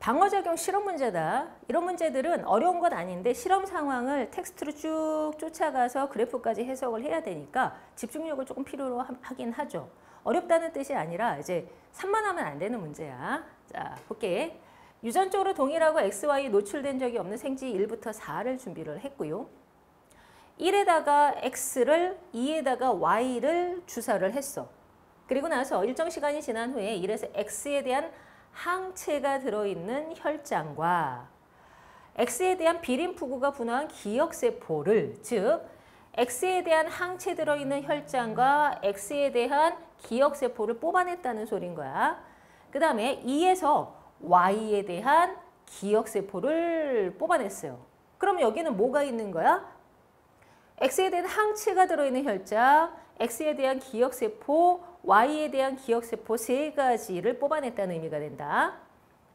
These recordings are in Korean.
방어작용 실험 문제다. 이런 문제들은 어려운 건 아닌데 실험 상황을 텍스트로 쭉 쫓아가서 그래프까지 해석을 해야 되니까 집중력을 조금 필요로 하긴 하죠. 어렵다는 뜻이 아니라 이제 산만하면 안 되는 문제야. 자, 볼게. 유전적으로 동일하고 XY 노출된 적이 없는 생쥐 1부터 4를 준비를 했고요. 1에다가 X를 2에다가 Y를 주사를 했어. 그리고 나서 일정 시간이 지난 후에 1에서 X에 대한 항체가 들어있는 혈장과 X에 대한 비림푸구가 분화한 기억세포를, 즉 X에 대한 항체 들어있는 혈장과 X에 대한 기억세포를 뽑아냈다는 소린 거야. 그 다음에 2에서 Y에 대한 기억세포를 뽑아냈어요. 그럼 여기는 뭐가 있는 거야? X에 대한 항체가 들어있는 혈장, X에 대한 기억세포, Y에 대한 기억세포 세 가지를 뽑아냈다는 의미가 된다.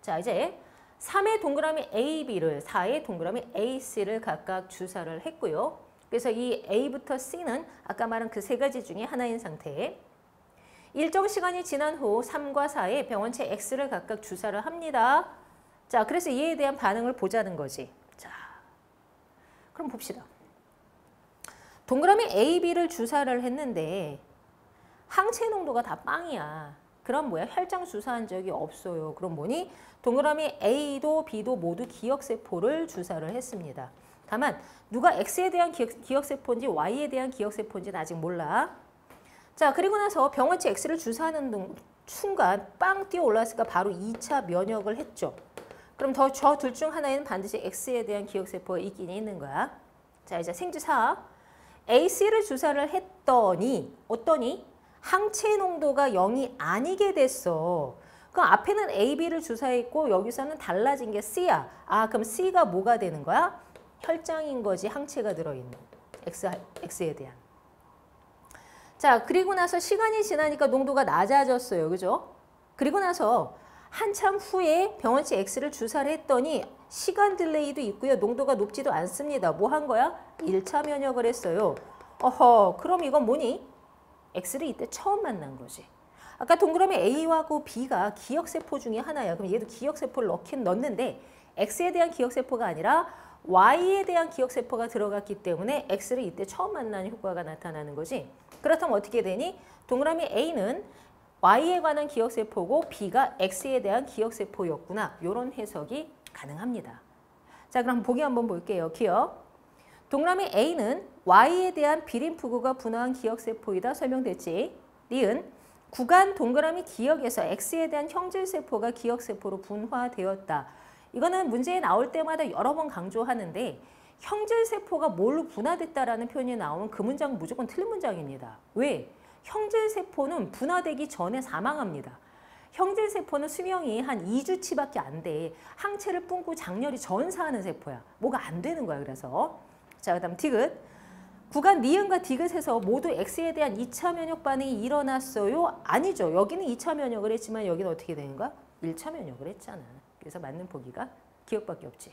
자, 이제 3의 동그라미 AB를, 4의 동그라미 AC를 각각 주사를 했고요. 그래서 이 A부터 C는 아까 말한 그 세 가지 중에 하나인 상태. 일정 시간이 지난 후 3과 4의 병원체 X를 각각 주사를 합니다. 자, 그래서 이에 대한 반응을 보자는 거지. 자, 그럼 봅시다. 동그라미 AB를 주사를 했는데 항체 농도가 다 빵이야. 그럼 뭐야? 혈장 주사한 적이 없어요. 그럼 뭐니? 동그라미 A도 B도 모두 기억세포를 주사를 했습니다. 다만 누가 X에 대한 기억세포인지 Y에 대한 기억세포인지는 아직 몰라. 자, 그리고 나서 병원체 X를 주사하는 순간 빵 뛰어 올랐으니까 바로 2차 면역을 했죠. 그럼 저 둘 중 하나에는 반드시 X에 대한 기억세포가 있긴 있는 거야. 자, 이제 생쥐 4. AC를 주사를 했더니 어떠니? 항체 농도가 0이 아니게 됐어. 그럼 앞에는 AB를 주사했고 여기서는 달라진 게 C야. 아, 그럼 C가 뭐가 되는 거야? 혈장인 거지, 항체가 들어있는. X에 대한. 자, 그리고 나서 시간이 지나니까 농도가 낮아졌어요. 그죠? 그리고 나서 한참 후에 병원체 X를 주사를 했더니 시간 딜레이도 있고요. 농도가 높지도 않습니다. 뭐 한 거야? 1차 면역을 했어요. 어허, 그럼 이건 뭐니? X를 이때 처음 만난 거지. 아까 동그라미 A하고 B가 기억세포 중에 하나야. 그럼 얘도 기억세포를 넣긴 넣는데 X에 대한 기억세포가 아니라 Y에 대한 기억세포가 들어갔기 때문에 X를 이때 처음 만나는 효과가 나타나는 거지. 그렇다면 어떻게 되니? 동그라미 A는 Y에 관한 기억세포고 B가 X에 대한 기억세포였구나. 이런 해석이 가능합니다. 자, 그럼 보기 한번 볼게요. 기억. 동그라미 A는 Y에 대한 비림푸구가 분화한 기억세포이다 설명됐지. 니은 구간 동그라미 기억에서 X에 대한 형질세포가 기억세포로 분화되었다. 이거는 문제에 나올 때마다 여러 번 강조하는데 형질세포가 뭘로 분화됐다라는 표현이 나오면 그 문장은 무조건 틀린 문장입니다. 왜? 형질세포는 분화되기 전에 사망합니다. 형질세포는 수명이 한 2주치밖에 안 돼. 항체를 뿜고 장렬히 전사하는 세포야. 뭐가 안 되는 거야. 그래서 자, 그 다음 디귿. 구간 니은과 디귿에서 모두 X에 대한 2차 면역 반응이 일어났어요? 아니죠. 여기는 2차 면역을 했지만 여기는 어떻게 되는 거야? 1차 면역을 했잖아. 그래서 맞는 보기가 기억밖에 없지.